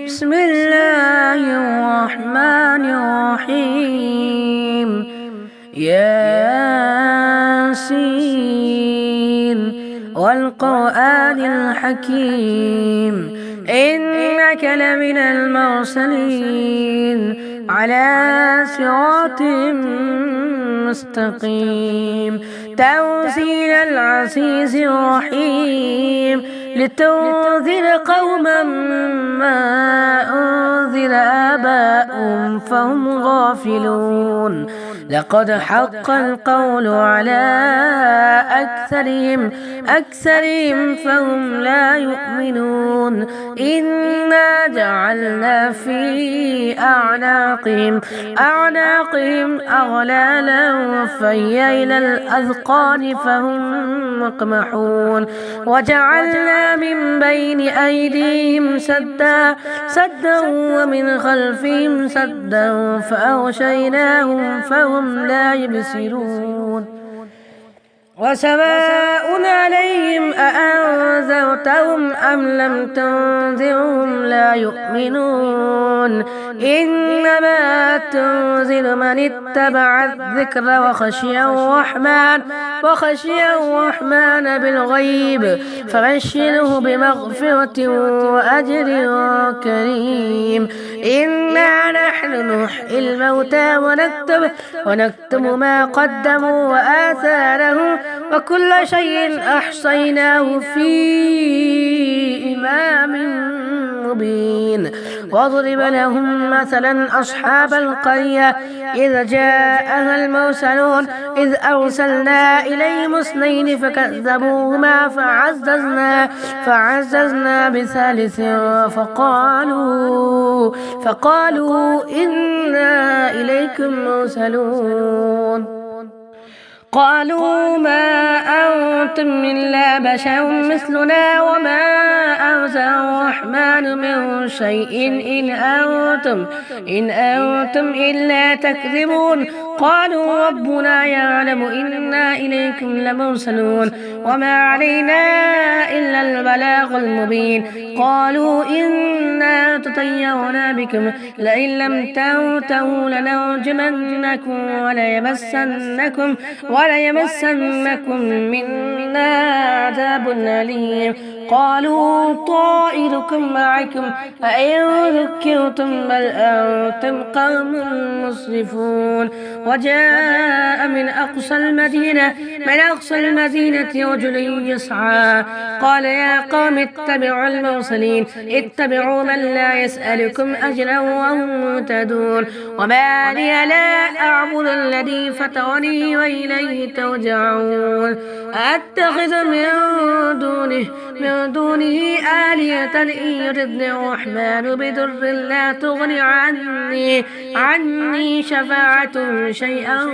بسم الله الرحمن الرحيم. ياسين والقرآن الحكيم إنك لمن المرسلين على صراط مستقيم تنزيل العزيز الرحيم لتنذر قوما ما أنذر آباؤهم فهم غافلون. لقد حق القول على أكثرهم فهم لا يؤمنون. إنا جعلنا في أعناقهم أغلالا فهي إلى الأذقان فهم مقمحون. وجعلنا من بين أيديهم سدا ومن خلفهم سدا فأغشيناهم فهم لا يبصرون. وسواء عليهم أأنذرتهم أم لم تنذرهم لا يؤمنون. إنما تنذر من اتبع الذكر وخشي الرحمن بالغيب فبشره بمغفرة وأجر كريم. إنا نحن نحيي الموتى ونكتب ما قدموا وآثارهم وكل شيء أحصيناه في إمام مبين. واضرب لهم مثلا أصحاب القرية إذ جاءها المرسلون إذ أرسلنا إليهم 2 فكذبوهما فعززنا بثالث فقالوا إنا إليكم مرسلون. قالوا ما أنتم إلا بشر مثلنا وما أنزل الرحمن من شيء إن أنتم إلا تكذبون. قالوا ربنا يعلم إنا إليكم لمرسلون وما علينا إلا البلاغ المبين. قالوا إنا تطيرنا بكم لئن لم تنتهوا لنرجمنكم وليمسنكم منا عذاب أليم. قالوا طائركم معكم أئن ذكرتم بل أنتم قوم مسرفون. وجاء من أقصى المدينة رجل يسعى قال يا قوم اتبعوا المرسلين اتبعوا من لا يسألكم أجرا وهم مهتدون. وما لي لا أعبد الذي فطرني وإليه ترجعون. أتخذ من دونه آلهة إن يردني الرحمن بضر لا تغني عني شفاعتهم شيئا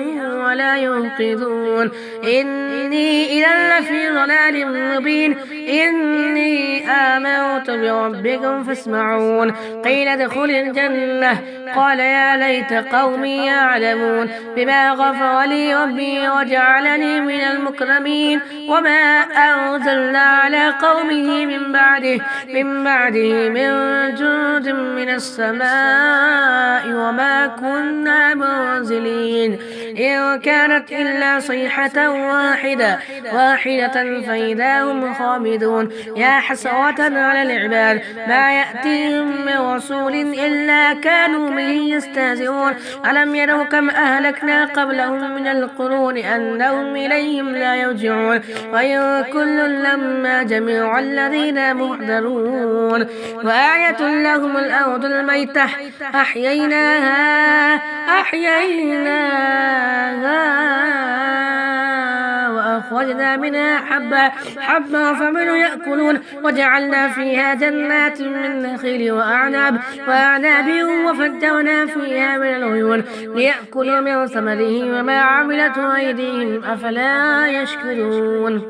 ولا ينقذون. إني إذا لفي ضلال مبين. إني آمنت بربكم فاسمعون. قيل ادخل الجنة قال يا ليت قومي يعلمون بما غفر لي ربي وجعلني من المكرمين. وما أنزلنا على قومه من بعده من جند من السماء وما كنا منزلين. إن كانت إلا صيحة واحدة فإذا هم خامدون. يا حسرة على العباد ما يأتيهم من رسول إلا كانوا به يستهزئون. ألم يروا كم أهلكنا قبلهم من القرون أنهم إليهم لا يرجعون. وإن كل لما جميع الذين محضرون. وآية لهم الأرض الميتة أحييناها وأخرجنا منها حبا فمنه يأكلون. وجعلنا فيها جنات من نخيل وأعناب وفجرنا فيها من العيون ليأكلوا من ثمره وما عملته أيديهم أفلا يشكرون.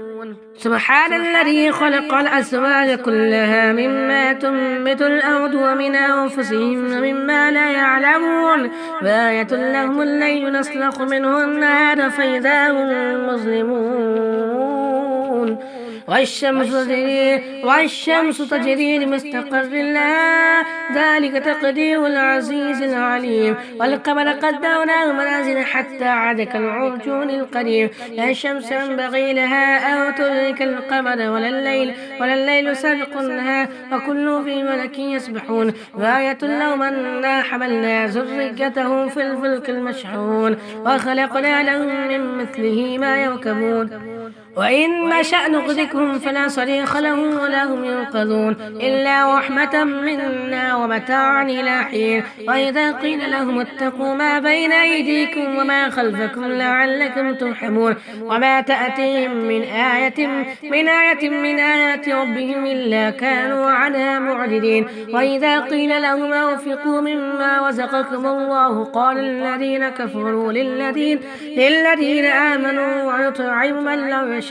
سبحان الذي خلق الأزواج كلها مما تنبت الأرض ومن أنفسهم ومما لا يعلمون. وآية لهم الليل نسلخ منه النهار فإذا هم مظلمون. والشمس تجري لمستقر لها ذلك تقدير العزيز العليم. والقمر قدرناه منازل حتى عاد كالعرجون القديم. لا الشمس ينبغي لها أن تدرك القمر ولا الليل سابق لها وكل في ملك يسبحون. وآية لهم أنا حملنا ذريتهم في الفلك المشحون وخلقنا لهم من مثله ما يركبون وإن نشأ نغرقهم فلا صريخ لهم ولا هم ينقذون إلا رحمة منا ومتاعا إلى حين. وإذا قيل لهم اتقوا ما بين أيديكم وما خلفكم لعلكم ترحمون وما تأتيهم من آية من آيات ربهم إلا كانوا عنها معرضين. وإذا قيل لهم أنفقوا مما رزقكم الله قال الذين كفروا للذين آمنوا ونطعم من لو يشاء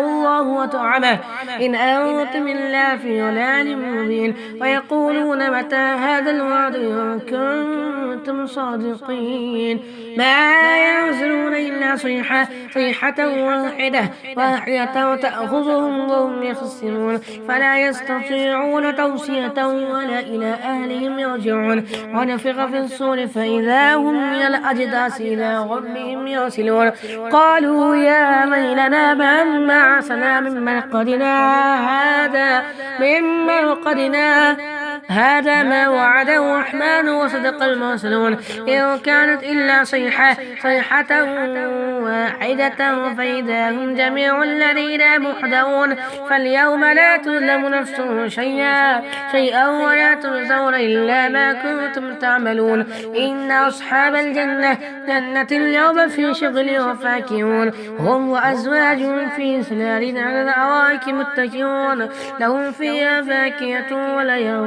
الله وطعمه إن أنتم إلا في ضلال مبين. ويقولون متى هذا الوعد إن كنتم صادقين ما ينزلون إلا صيحة واحدة تأخذهم وهم يخصمون فلا يستطيعون توصية ولا إلى أهلهم يرجعون. ونفخ في الصور فإذا هم من الأجداث إلى ربهم يرسلون قالوا يا ويلنا من بعثنا من مرقدنا هذا ما وعد الرحمن وصدق المرسلون إن كانت إلا صيحة واحدة فإذا هم جميع الذين محضرون. فاليوم لا تظلم نفس شيئا ولا تجزون إلا ما كنتم تعملون. إن أصحاب الجنة اليوم في شغل وفاكهون هم وأزواجهم في سلال على الأرائك متكئون لهم فيها فاكهة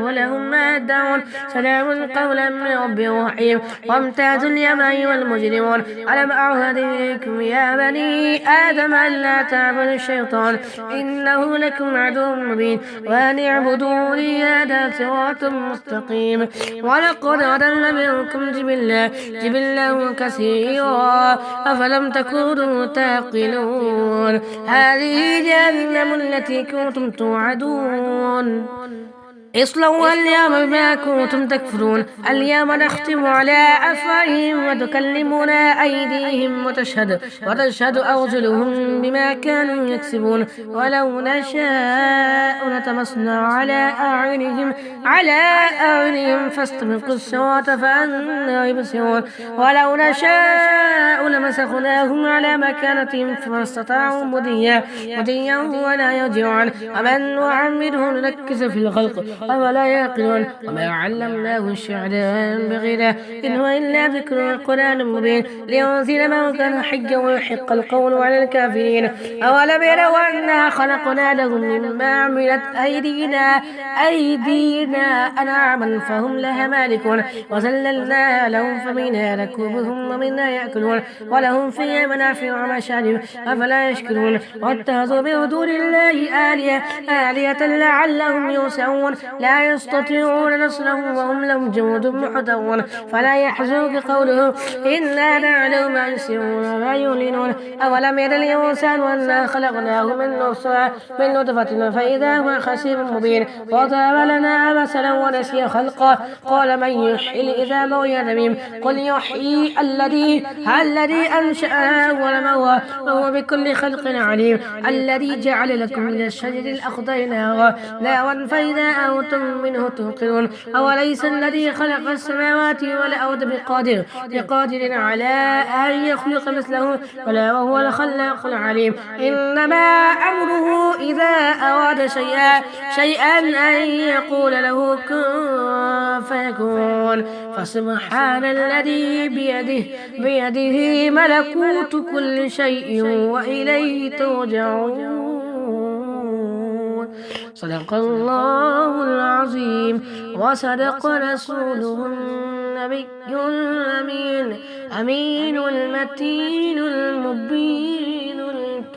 ولهم ما يدعون سلام قولا من رب رحيم. وامتازوا اليوم أيها المجرمون ألم أعهد إليكم يا بني آدم ألا تعبدوا الشيطان إنه لكم عدو مبين وأن اعبدوني هذا صراط مستقيم. ولقد أضل منكم جبلا كثيرا أفلم تكونوا تعقلون. هذه جهنم التي كنتم توعدون اصلوا اليوم بما كنتم تكفرون. اليوم نختم على أفواههم وتكلمنا أيديهم وتشهد أرجلهم بما كانوا يكسبون. ولو نشاء لطمسنا على أعينهم فاستبقوا الصراط فأنى يبصرون. ولو نشاء لمسخناهم على مكانتهم فما استطاعوا مضيا ولا يرجعون. ومن نعمره نركز في الخلق أولا يعقلون. وما علمناه الشعر ينبغي له إن هو إلا ذكر قرآن مبين لينزل من كان حجا ويحق القول على الكافرين. أولم يروا أنا خلقنا لهم مما عملت أيدينا أنعاما فهم لها مالكون وذللناها لهم فمنها ركوبهم ومنها يأكلون ولهم فيها منافع ومشارب أفلا يشكرون. واتخذوا من دون الله آلهة لعلهم يوسعون لا يستطيعون نصرهم وهم لهم جنود محضرون. فلا يحزنك قوله إنا نعلم ما يسرون وما يعلنون. أولم ير الإنسان أنا خلقناه من نطفة فإذا هو خصيم مبين. وضرب لنا مثلا ونسي خلقه قال من يحيي العظام وهي رميم قل يحيي الذي أنشأها أول مرة وهو بكل خلق عليم. الذي جعل لكم من الشجر الأخضر نارا فإذا أنتم منه توقدون. أوليس الذي خلق السماوات والأرض بقادر على أن يخلق مثله ولا وهو الخلاق العليم. إنما أمره إذا أراد شيئا أن يقول له كن فيكون. فسبحان الذي بيده ملكوت كل شيء وإليه ترجعون. صدق الله العظيم وصدق رسوله النبي الأمين المتين المبين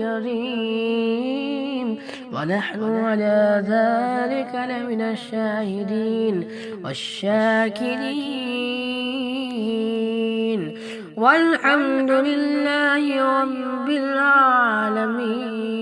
الكريم. ونحن على ذلك لمن الشاهدين والشاكرين والحمد لله رب العالمين.